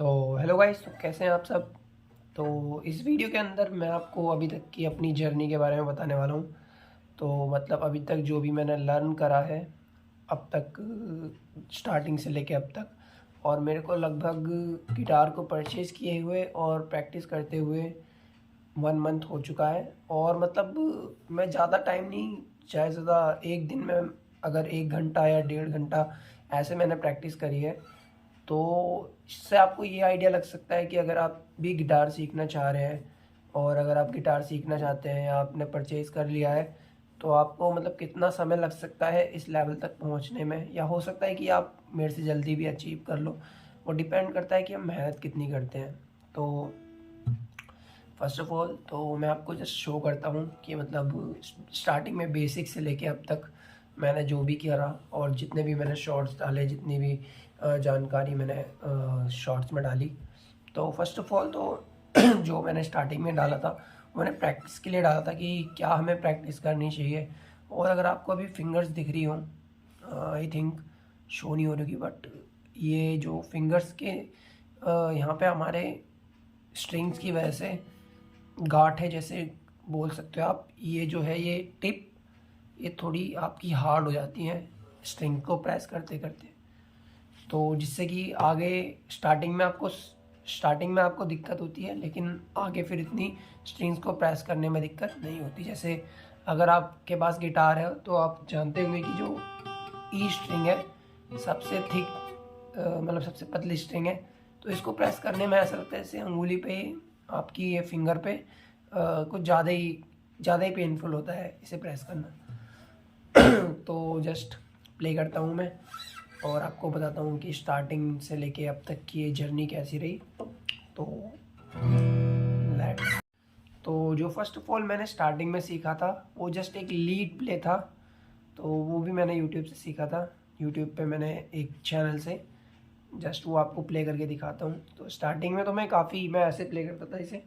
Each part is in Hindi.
तो हेलो गाइस, तो कैसे हैं आप सब। तो इस वीडियो के अंदर मैं आपको अभी तक की अपनी जर्नी के बारे में बताने वाला हूँ। तो मतलब अभी तक जो भी मैंने लर्न करा है अब तक, स्टार्टिंग से लेके अब तक। और मेरे को लगभग गिटार को परचेज़ किए हुए और प्रैक्टिस करते हुए 1 मंथ हो चुका है। और मतलब मैं ज़्यादा टाइम नहीं, चाहे ज़्यादा एक दिन में अगर 1 घंटा या 1.5 घंटा ऐसे मैंने प्रैक्टिस करी है। तो इससे आपको ये आइडिया लग सकता है कि अगर आप भी गिटार सीखना चाह रहे हैं और अगर आप गिटार सीखना चाहते हैं या आपने परचेज़ कर लिया है, तो आपको मतलब कितना समय लग सकता है इस लेवल तक पहुंचने में, या हो सकता है कि आप मेरे से जल्दी भी अचीव कर लो। वो डिपेंड करता है कि हम मेहनत कितनी करते हैं। तो फर्स्ट ऑफ ऑल तो मैं आपको जस्ट शो करता हूँ कि मतलब स्टार्टिंग में बेसिक से लेके अब तक मैंने जो भी करा और जितने भी मैंने शॉर्ट्स डाले, जितनी भी जानकारी मैंने शॉर्ट्स में डाली। तो फर्स्ट ऑफ ऑल तो जो मैंने स्टार्टिंग में डाला था मैंने प्रैक्टिस के लिए डाला था कि क्या हमें प्रैक्टिस करनी चाहिए। और अगर आपको अभी फिंगर्स दिख रही हो, आई थिंक शो नहीं हो रही, बट ये जो फिंगर्स के यहाँ पे हमारे स्ट्रिंग्स की वजह से गांठ है, जैसे बोल सकते हो आप। ये जो है ये टिप, ये थोड़ी आपकी हार्ड हो जाती है स्ट्रिंग को प्रेस करते करते। तो जिससे कि आगे स्टार्टिंग में आपको दिक्कत होती है, लेकिन आगे फिर इतनी स्ट्रिंग्स को प्रेस करने में दिक्कत नहीं होती। जैसे अगर आपके पास गिटार है तो आप जानते होंगे कि जो ई स्ट्रिंग है सबसे थिक, मतलब सबसे पतली स्ट्रिंग है। तो इसको प्रेस करने में ऐसा लगता है जैसे अंगुली पे, आपकी ये फिंगर पे कुछ ज़्यादा ही पेनफुल होता है इसे प्रेस करना। तो जस्ट प्ले करता हूँ मैं और आपको बताता हूँ कि स्टार्टिंग से लेके अब तक की ये जर्नी कैसी रही। तो लेट्स। तो जो फर्स्ट ऑफ ऑल मैंने स्टार्टिंग में सीखा था वो जस्ट एक लीड प्ले था। तो वो भी मैंने यूट्यूब से सीखा था। यूट्यूब पे मैंने एक चैनल से, जस्ट वो आपको प्ले करके दिखाता हूँ। तो स्टार्टिंग में तो मैं ऐसे प्ले करता था इसे।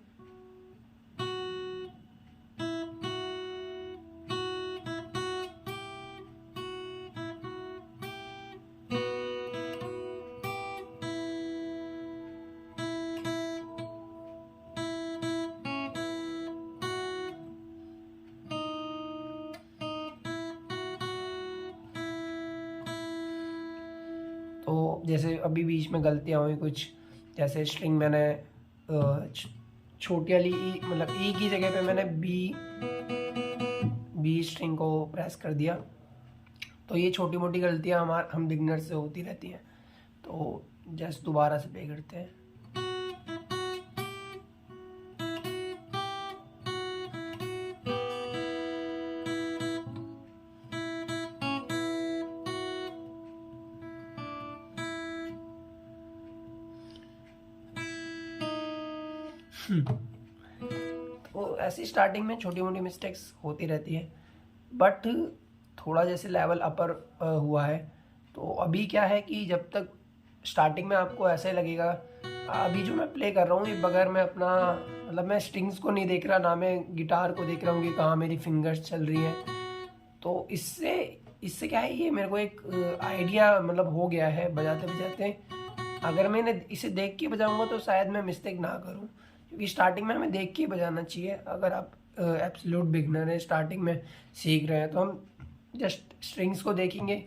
तो जैसे अभी बीच में गलतियाँ हुई कुछ, जैसे स्ट्रिंग मैंने छोटी वाली ई, मतलब ई की जगह पे मैंने बी स्ट्रिंग को प्रेस कर दिया। तो ये छोटी मोटी गलतियाँ हम बिगनर से होती रहती हैं। तो जस्ट दोबारा से प्ले करते हैं। तो ऐसी स्टार्टिंग में छोटी मोटी मिस्टेक्स होती रहती है, बट थोड़ा जैसे लेवल अपर हुआ है। तो अभी क्या है कि जब तक स्टार्टिंग में आपको ऐसे लगेगा, अभी जो मैं प्ले कर रहा हूँ ये बगैर मैं अपना, मतलब मैं स्ट्रिंग्स को नहीं देख रहा, ना मैं गिटार को देख रहा हूँ कि कहाँ मेरी फिंगर्स चल रही है। तो इससे इससे क्या है, ये मेरे को एक आइडिया मतलब हो गया है बजाते बजाते। अगर मैंने इसे देख के बजाऊंगा तो शायद मैं मिस्टेक ना करूं, क्योंकि स्टार्टिंग में हमें देख के बजाना चाहिए। अगर आप एब्सोल्यूट बिगनर है, स्टार्टिंग में सीख रहे हैं, तो हम जस्ट स्ट्रिंग्स को देखेंगे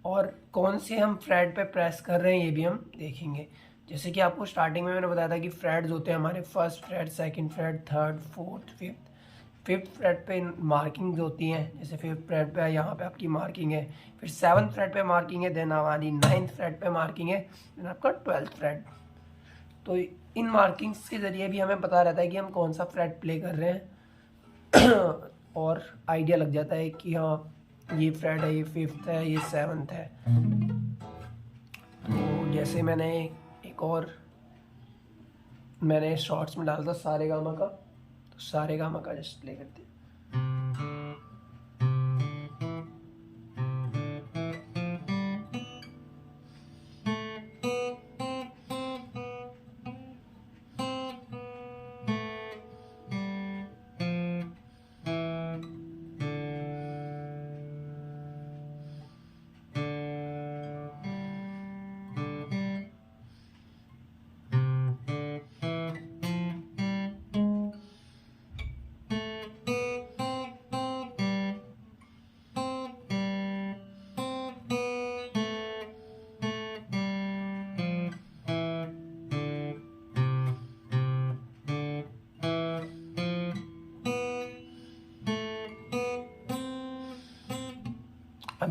और कौन से हम फ्रेट पे प्रेस कर रहे हैं ये भी हम देखेंगे। जैसे कि आपको स्टार्टिंग में मैंने बताया था कि फ्रेट्स होते हैं हमारे, first freight, second freight, third, fourth, fifth. Fifth freight पे मार्किंग होती हैं, जैसे फिफ्थ फ्रेट पे यहाँ पे आपकी मार्किंग है, फिर सेवन्थ फ्रेट पे मार्किंग है, देन हमारी नाइन्थ फ्रेट पे मार्किंग है, देन आपका 12th फ्रेट। तो इन मार्किंग्स के ज़रिए भी हमें पता रहता है कि हम कौन सा फ्रेट प्ले कर रहे हैं। और आइडिया लग जाता है कि हाँ ये फ्रेट है, ये फिफ्थ है, ये सेवन्थ है। तो जैसे मैंने शॉर्ट्स में डाला था सारे गामा का, तो सारे गामा का जस्ट प्ले करते हैं।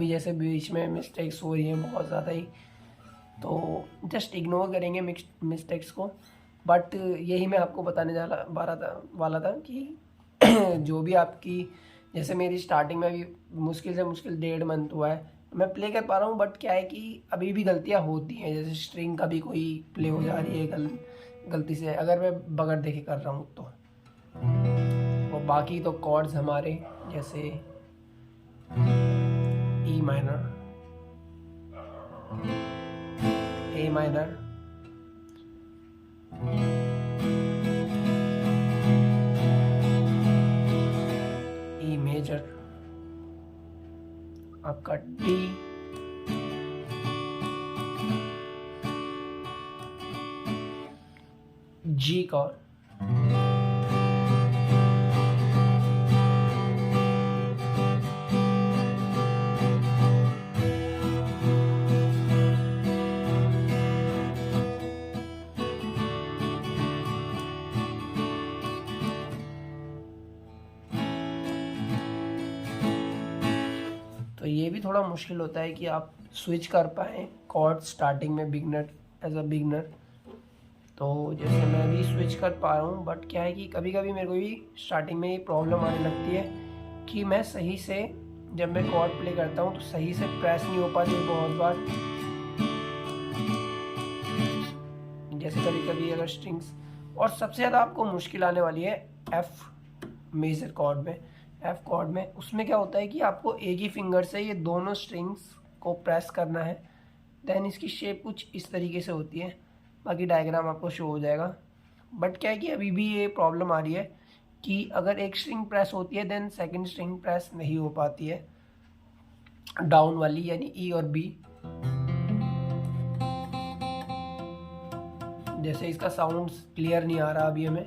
अभी जैसे बीच में मिस्टेक्स हो रही हैं बहुत ज़्यादा ही, तो जस्ट इग्नोर करेंगे मिस्टेक्स को। बट यही मैं आपको बताने वाला था कि जो भी आपकी, जैसे मेरी स्टार्टिंग में अभी मुश्किल से मुश्किल 1.5 मंथ हुआ है, मैं प्ले कर पा रहा हूँ, बट क्या है कि अभी भी गलतियाँ होती हैं। जैसे स्ट्रिंग का भी कोई प्ले हो जा रही है गलती से, अगर मैं बगैर देखे कर रहा हूँ तो। और बाकी तो कॉर्ड्स हमारे जैसे E minor, A minor, E major, आपका डी, जी कॉर्ड, तो ये भी थोड़ा मुश्किल होता है कि आप स्विच कर पाएँ कॉर्ड स्टार्टिंग में एज अ बिगनर। तो जैसे मैं भी स्विच कर पा रहा हूँ, बट क्या है कि कभी कभी मेरे को भी स्टार्टिंग में ये प्रॉब्लम आने लगती है कि मैं सही से जब मैं कॉर्ड प्ले करता हूँ तो सही से प्रेस नहीं हो पाती बहुत बार। जैसे कभी कभी अगर स्ट्रिंग्स, और सबसे ज़्यादा आपको मुश्किल आने वाली है एफ मेजर कॉर्ड में। एफ कॉर्ड में उसमें क्या होता है कि आपको एक ही फिंगर से ये दोनों स्ट्रिंग्स को प्रेस करना है। देन इसकी शेप कुछ इस तरीके से होती है, बाकी डायग्राम आपको शो हो जाएगा। बट क्या है कि अभी भी ये प्रॉब्लम आ रही है कि अगर एक स्ट्रिंग प्रेस होती है देन सेकंड स्ट्रिंग प्रेस नहीं हो पाती है, डाउन वाली यानी ई और बी। जैसे इसका साउंड क्लियर नहीं आ रहा अभी हमें,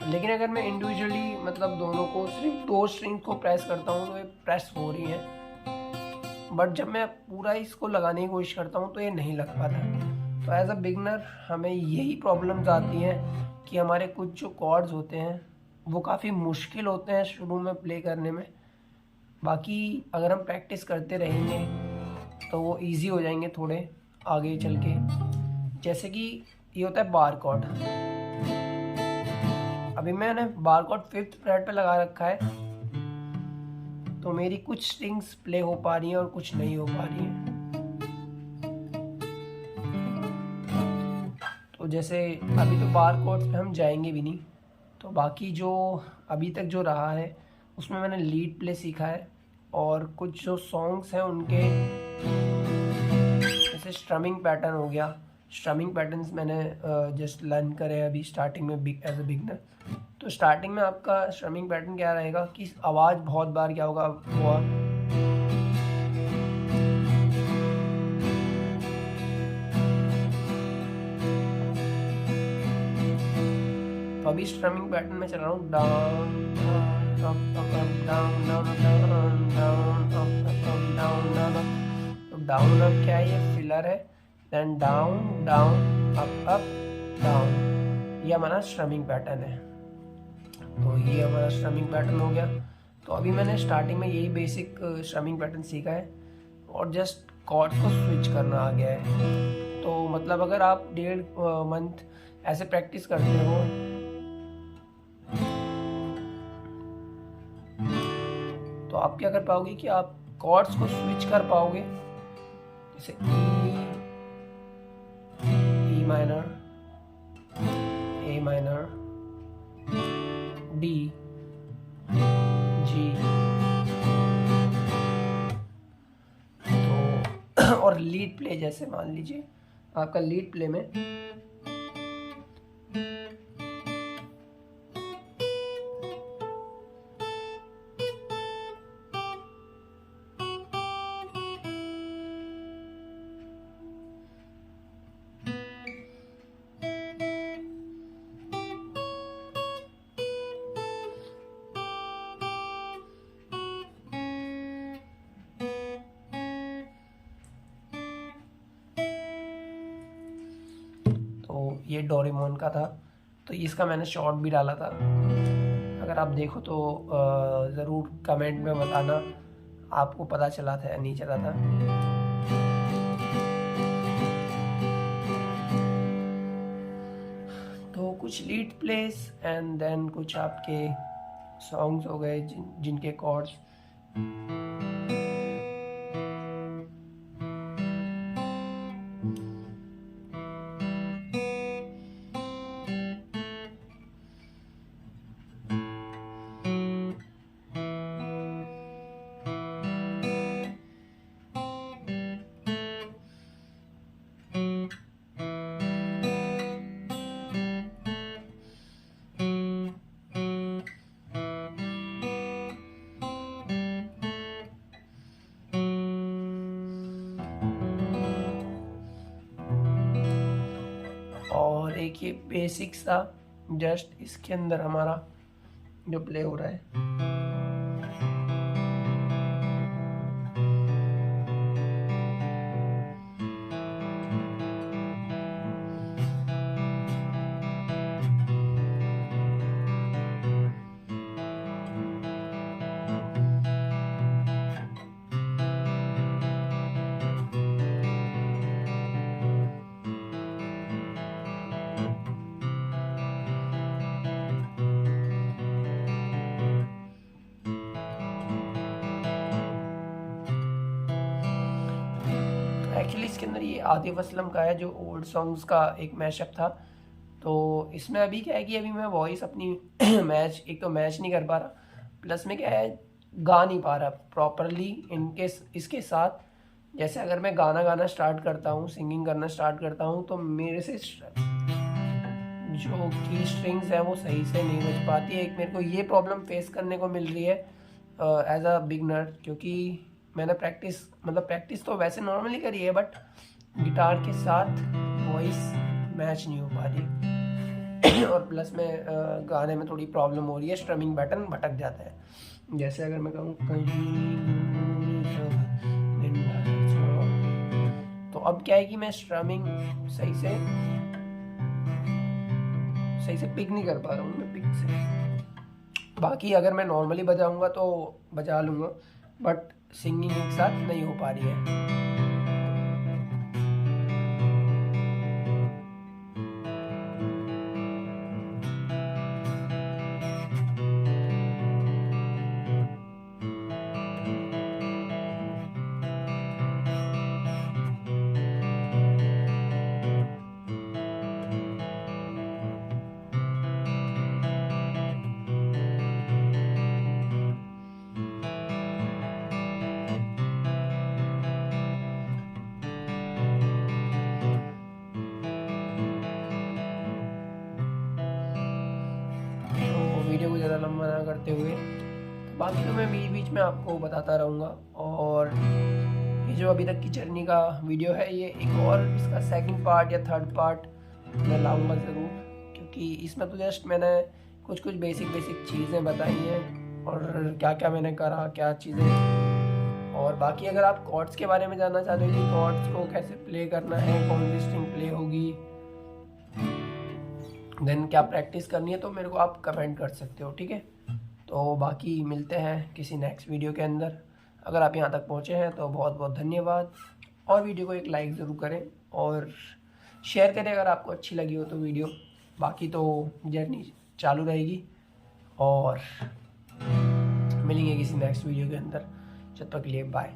लेकिन अगर मैं इंडिविजुअली मतलब दोनों को सिर्फ 2 स्ट्रिंग को प्रेस करता हूँ तो ये प्रेस हो रही है। बट जब मैं पूरा इसको लगाने की कोशिश करता हूँ तो ये नहीं लग पाता। तो एज अ बिगनर हमें यही प्रॉब्लम्स आती हैं कि हमारे कुछ जो कॉर्ड्स होते हैं वो काफ़ी मुश्किल होते हैं शुरू में प्ले करने में। बाकी अगर हम प्रैक्टिस करते रहेंगे तो वो इजी हो जाएंगे थोड़े आगे चल के। जैसे कि ये होता है बार कॉर्ड, अभी मैंने बार कॉर्ड 5th फ्रेट पे लगा रखा है, तो मेरी कुछ स्ट्रिंग्स प्ले हो पा रही हैं और कुछ नहीं हो पा रही हैं। तो जैसे अभी तो बार कॉर्ड्स पे हम जाएंगे भी नहीं, तो बाकी जो अभी तक जो रहा है उसमें मैंने लीड प्ले सीखा है, और कुछ जो सॉन्ग्स हैं उनके जैसे स्ट्रमिंग पैटर्न हो गया, स्ट्रमिंग पैटर्न्स मैंने जस्ट लर्न करे अभी स्टार्टिंग में एज अ बिगनर। तो स्टार्टिंग में आपका स्ट्रमिंग पैटर्न क्या रहेगा कि आवाज़ बहुत बार क्या होगा हुआ, तो अभी स्ट्रमिंग पैटर्न में चल रहा हूँ down up up down down down down up down down. तो डाउन अप क्या है, ये फिलर है, then down down up down, ये हमारा स्ट्रमिंग पैटर्न है। तो ये हमारा स्ट्रमिंग पैटर्न हो गया। तो अभी मैंने स्टार्टिंग में यही बेसिक स्ट्रमिंग पैटर्न सीखा है और जस्ट कॉर्ड्स को स्विच करना आ गया है। तो मतलब अगर आप 1.5 मंथ ऐसे प्रैक्टिस करते हो तो आप क्या कर पाओगे कि आप कॉर्ड्स को स्विच कर पाओगे। जैसे E minor, A minor, D, G, तो और लीड प्ले, जैसे मान लीजिए आपका लीड प्ले में ये डोरेमोन का था, तो इसका मैंने शॉर्ट भी डाला था। अगर आप देखो तो ज़रूर कमेंट में बताना आपको पता चला था या नहीं चला था। तो कुछ लीड प्लेस एंड देन कुछ आपके सॉन्ग्स हो गए जिनके कॉर्ड्स और एक ये बेसिक सा जस्ट इसके अंदर हमारा जो प्ले हो रहा है। एक्चुअली इसके अंदर ये आतिफ असलम का है जो ओल्ड सॉन्ग्स का एक मैशअप था। तो इसमें अभी क्या है कि अभी मैं वॉइस अपनी मैच एक तो मैच नहीं कर पा रहा, प्लस में क्या है गा नहीं पा रहा प्रॉपरली इनके इसके साथ। जैसे अगर मैं गाना स्टार्ट करता हूँ, सिंगिंग करना स्टार्ट करता हूँ, तो मेरे से जो की स्ट्रिंग्स हैं वो सही से नहीं बज पाती है। एक मेरे को ये प्रॉब्लम फेस करने को मिल रही है एज अ बिगनर, क्योंकि मैंने प्रैक्टिस तो वैसे नॉर्मली करी है, बट गिटार के साथ वॉइस मैच नहीं हो पा रही और प्लस में गाने में थोड़ी प्रॉब्लम हो रही है, स्ट्रमिंग बटन भटक जाता है। जैसे अगर मैं कहूँ तो अब क्या है कि मैं स्ट्रमिंग सही से पिक नहीं कर पा रहा हूँ मैं पिक से। बाकी अगर मैं नॉर्मली बजाऊंगा तो बजा लूँगा, बट सिंगिंग एक साथ नहीं हो पा रही है। वीडियो को ज़्यादा लंबा ना करते हुए, बाकी तो मैं बीच बीच में आपको बताता रहूँगा। और ये जो अभी तक की जर्नी का वीडियो है, ये एक और इसका सेकंड पार्ट या थर्ड पार्ट मैं लाऊंगा ज़रूर, क्योंकि इसमें तो जस्ट मैंने कुछ बेसिक चीज़ें बताई हैं और क्या क्या मैंने करा, क्या चीज़ें। और बाकी अगर आप कॉर्ड्स के बारे में जानना चाहते हो कि कॉर्ड्स को कैसे प्ले करना है, कौन सी स्ट्रिंग प्ले होगी, देन क्या प्रैक्टिस करनी है, तो मेरे को आप कमेंट कर सकते हो, ठीक है। तो बाकी मिलते हैं किसी नेक्स्ट वीडियो के अंदर। अगर आप यहाँ तक पहुँचे हैं तो बहुत बहुत धन्यवाद, और वीडियो को एक लाइक ज़रूर करें और शेयर करें अगर आपको अच्छी लगी हो तो वीडियो। बाकी तो जर्नी चालू रहेगी और मिलेंगे किसी नेक्स्ट वीडियो के अंदर। जब तक के लिए बाय।